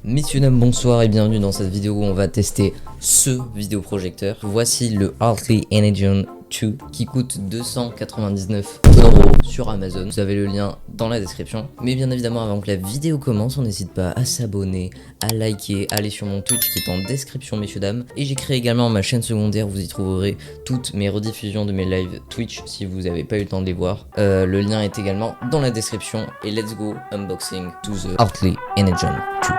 Messieurs, dames, bonsoir et bienvenue dans cette vidéo où on va tester ce vidéoprojecteur. Voici le Hartley Energon 2 qui coûte 299 € sur Amazon. Vous avez le lien dans la description. Mais bien évidemment, avant que la vidéo commence, on n'hésite pas à s'abonner, à liker, à aller sur mon Twitch qui est en description, messieurs, dames. Et j'ai créé également ma chaîne secondaire, vous y trouverez toutes mes rediffusions de mes lives Twitch si vous n'avez pas eu le temps de les voir. Le lien est également dans la description. Et let's go, unboxing to the Hartley Energon 2.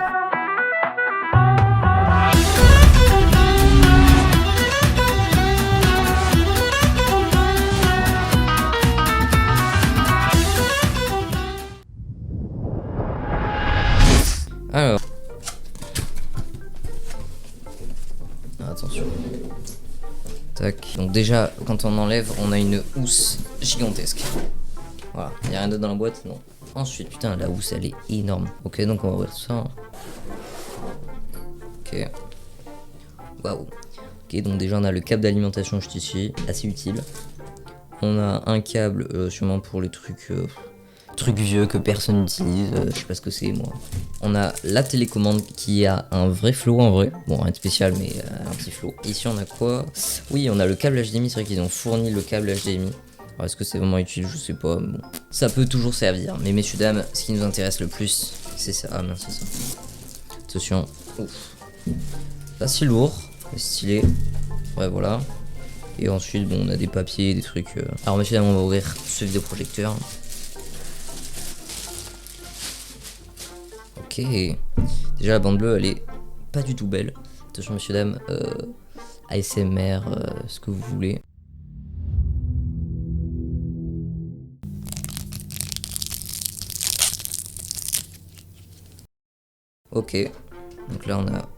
Alors, attention. Tac. Donc déjà, quand on enlève, on a une housse gigantesque. Voilà. Il n'y a rien d'autre dans la boîte? Non. Ensuite, putain, la housse, elle est énorme. Ok, donc on va ouvrir ça. Ok. Waouh. Ok, donc déjà, on a le câble d'alimentation juste ici. Assez utile. On a un câble, sûrement pour les trucs vieux que personne n'utilise, je sais pas ce que c'est moi. On a la télécommande qui a un vrai flow en vrai, bon rien de spécial mais un petit flow. Ici on a quoi? Oui, on a le câble HDMI, c'est vrai qu'ils ont fourni le câble HDMI. Alors est-ce que c'est vraiment utile? Je sais pas, bon. Ça peut toujours servir, mais messieurs dames, ce qui nous intéresse le plus, c'est ça. Ah mince, c'est ça. Attention, ouf. Pas si lourd, mais stylé. Ouais voilà. Et ensuite bon on a des papiers, des trucs. Alors messieurs dames, on va ouvrir ce vidéoprojecteur. Ok, déjà la bande bleue elle est pas du tout belle. Attention messieurs dames, ASMR, ce que vous voulez. Ok, donc là on a...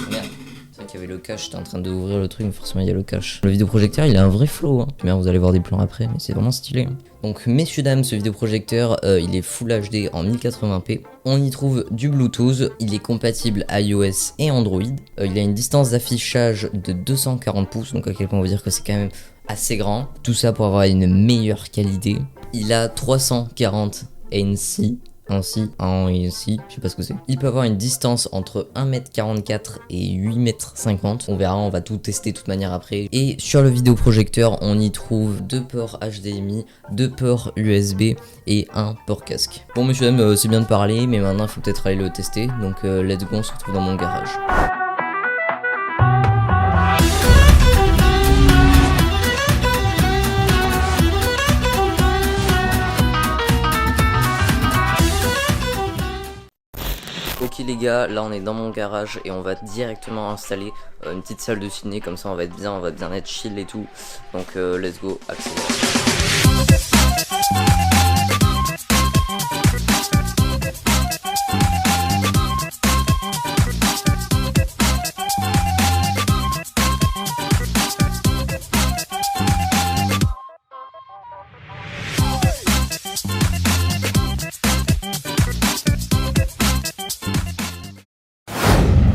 Merde, c'est vrai qu'il y avait le cache, j'étais en train d'ouvrir le truc, mais forcément il y a le cache. Le vidéoprojecteur il a un vrai flow, hein. Merde, vous allez voir des plans après, mais c'est vraiment stylé. Donc messieurs dames, ce vidéoprojecteur il est Full HD en 1080p. On y trouve du Bluetooth, il est compatible iOS et Android. Il a une distance d'affichage de 240 pouces, donc à quel point on va dire que c'est quand même assez grand. Tout ça pour avoir une meilleure qualité. Il a 340 ANC. Ainsi, je sais pas ce que c'est. Il peut avoir une distance entre 1m44 et 8m50. On verra, on va tout tester de toute manière après. Et sur le vidéoprojecteur, on y trouve 2 ports HDMI, 2 ports USB et 1 port casque. Bon, messieurs, dames, c'est bien de parler, mais maintenant il faut peut-être aller le tester. Donc, let's go, on se retrouve dans mon garage. Ok les gars, là on est dans mon garage et on va directement installer une petite salle de ciné, comme ça on va être bien, être chill et tout. Donc let's go, accélère.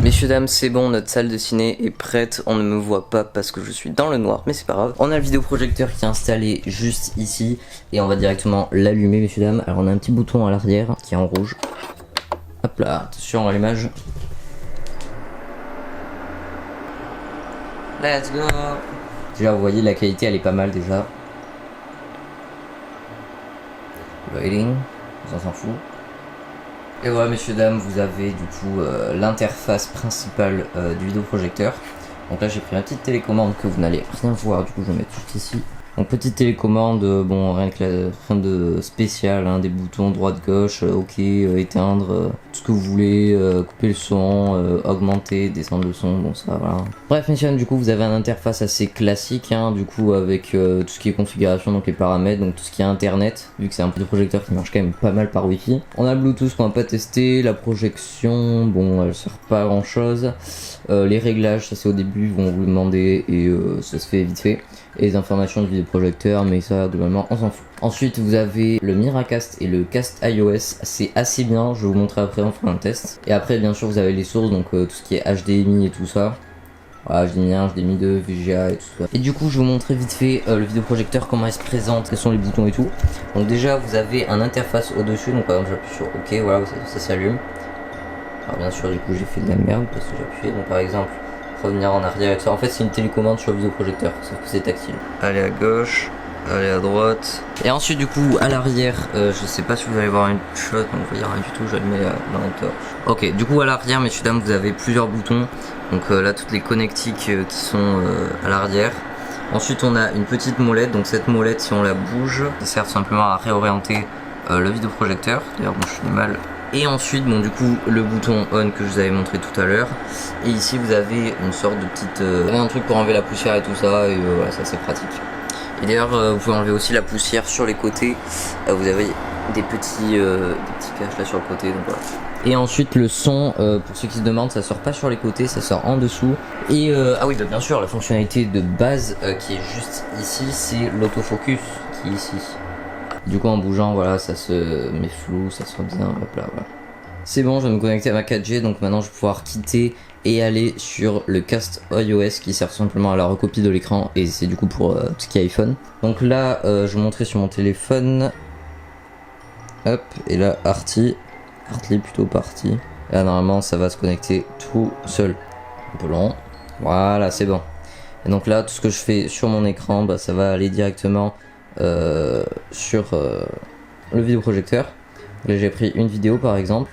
Messieurs, dames, c'est bon, notre salle de ciné est prête. On ne me voit pas parce que je suis dans le noir, mais c'est pas grave. On a le vidéoprojecteur qui est installé juste ici et on va directement l'allumer, messieurs, dames. Alors on a un petit bouton à l'arrière qui est en rouge. Hop là, attention à l'allumage. Let's go. Déjà vous voyez la qualité elle est pas mal déjà. Lighting, on s'en fout. Et voilà messieurs dames, vous avez du coup l'interface principale du vidéoprojecteur. Donc là j'ai pris la petite télécommande que vous n'allez rien voir, du coup je vais mettre tout ici. Donc petite télécommande, bon rien de spécial, hein, des boutons droite gauche, ok, éteindre, tout ce que vous voulez, couper le son, augmenter, descendre le son, bon ça voilà. Bref messieurs, du coup vous avez une interface assez classique, hein, du coup avec tout ce qui est configuration, donc les paramètres, donc tout ce qui est internet, vu que c'est un vidéoprojecteur qui marche quand même pas mal par wifi. On a le Bluetooth qu'on va pas tester, la projection, bon elle sert pas à grand chose. Les réglages, ça c'est au début, ils vont vous demander et ça se fait vite fait. Et les informations du vidéoprojecteur, mais ça globalement on s'en fout. Ensuite vous avez le Miracast et le Cast iOS, c'est assez bien, je vais vous montrer après, on fera un test. Et après bien sûr vous avez les sources, donc tout ce qui est HDMI et tout ça. Voilà, HDMI 1, HDMI 2, VGA et tout ça. Et du coup je vais vous montrer vite fait le vidéoprojecteur, comment il se présente, quels sont les boutons et tout. Donc déjà vous avez un interface au dessus, donc par exemple j'appuie sur OK, voilà, ça s'allume. Alors bien sûr du coup j'ai fait de la merde parce que j'ai appuyé, donc par exemple revenir en arrière et tout ça. En fait c'est une télécommande sur le vidéoprojecteur, sauf que c'est tactile. Aller à gauche, aller à droite. Et ensuite du coup à l'arrière, je sais pas si vous allez voir une shot, donc vous voyez rien du tout, je le mets dans le torche. Ok, du coup à l'arrière messieurs dames vous avez plusieurs boutons. Donc là toutes les connectiques qui sont à l'arrière. Ensuite on a une petite molette, donc cette molette si on la bouge, ça sert simplement à réorienter le vidéoprojecteur. D'ailleurs bon je suis mal. Et ensuite bon du coup le bouton on que je vous avais montré tout à l'heure. Et ici vous avez une sorte de petite... un truc pour enlever la poussière et tout ça, et voilà ça c'est pratique. Et d'ailleurs vous pouvez enlever aussi la poussière sur les côtés. Vous avez des petits caches là sur le côté, donc voilà. Et ensuite le son, pour ceux qui se demandent, ça sort pas sur les côtés, ça sort en dessous. Et ah oui bah bien sûr la fonctionnalité de base qui est juste ici, c'est l'autofocus qui est ici. Du coup en bougeant voilà ça se met flou, ça sort bien, hop là voilà. C'est bon, je vais me connecter à ma 4G, donc maintenant je vais pouvoir quitter et aller sur le cast iOS qui sert simplement à la recopie de l'écran, et c'est du coup pour tout ce qui est iPhone. Donc là je vais montrer sur mon téléphone. Hop, et là Artly plutôt parti. Et là normalement ça va se connecter tout seul. Un peu long. Voilà, c'est bon. Et donc là tout ce que je fais sur mon écran, bah, ça va aller directement sur le vidéoprojecteur. Là j'ai pris une vidéo par exemple.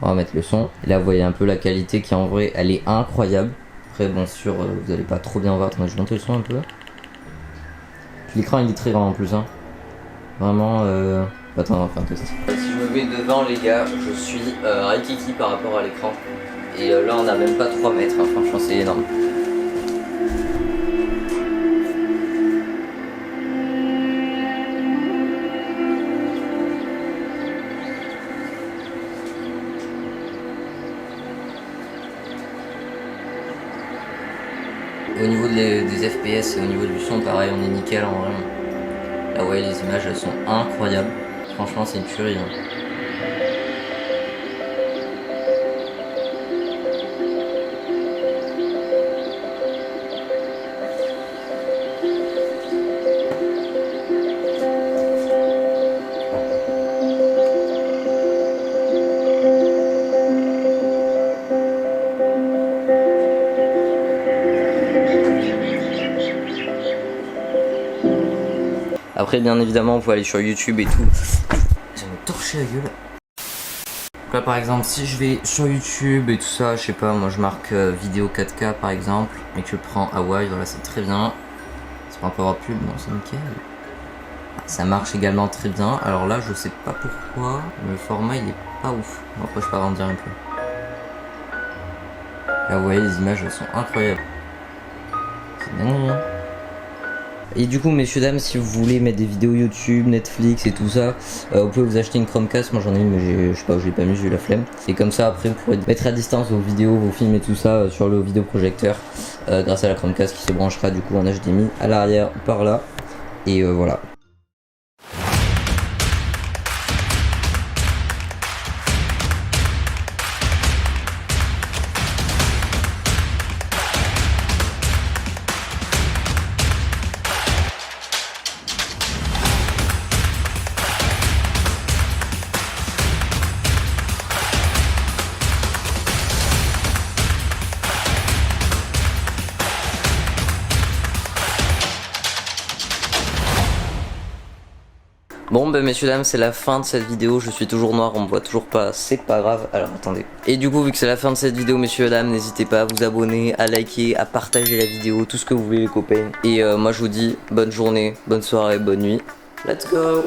On va mettre le son. Et là vous voyez un peu la qualité qui en vrai elle est incroyable. Après bon sûr vous allez pas trop bien voir. Attendez, je vais monter le son un peu. L'écran il est très grand en plus hein. Vraiment attends, on va faire un test. Si je me mets devant les gars, je suis Rikiki par rapport à l'écran. Et là on a même pas 3 mètres, hein. Franchement c'est énorme. Au niveau des FPS et au niveau du son pareil, on est nickel en vrai. Là ouais les images elles sont incroyables. Franchement c'est une tuerie hein. Après bien évidemment vous pouvez aller sur YouTube et tout. J'ai me torché la gueule. Donc là par exemple si je vais sur YouTube et tout ça, je sais pas, moi je marque vidéo 4K par exemple et que je prends Hawaii, voilà c'est très bien. C'est pas encore pub, non c'est nickel. Ça marche également très bien. Alors là je sais pas pourquoi le format il est pas ouf. Bon, après je peux agrandir un peu. Là vous voyez les images elles sont incroyables. C'est dingue hein. Et du coup messieurs dames si vous voulez mettre des vidéos YouTube, Netflix et tout ça, vous pouvez vous acheter une Chromecast. Moi j'en ai une mais je sais pas, je l'ai pas mis, j'ai eu la flemme. Et comme ça après vous pourrez mettre à distance vos vidéos, vos films et tout ça sur le vidéoprojecteur grâce à la Chromecast qui se branchera du coup en HDMI à l'arrière par là. Et voilà. Bon bah messieurs dames c'est la fin de cette vidéo, je suis toujours noir, on me voit toujours pas, c'est pas grave, alors attendez. Et du coup vu que c'est la fin de cette vidéo messieurs dames, n'hésitez pas à vous abonner, à liker, à partager la vidéo, tout ce que vous voulez les copains. Et moi je vous dis bonne journée, bonne soirée, bonne nuit, let's go.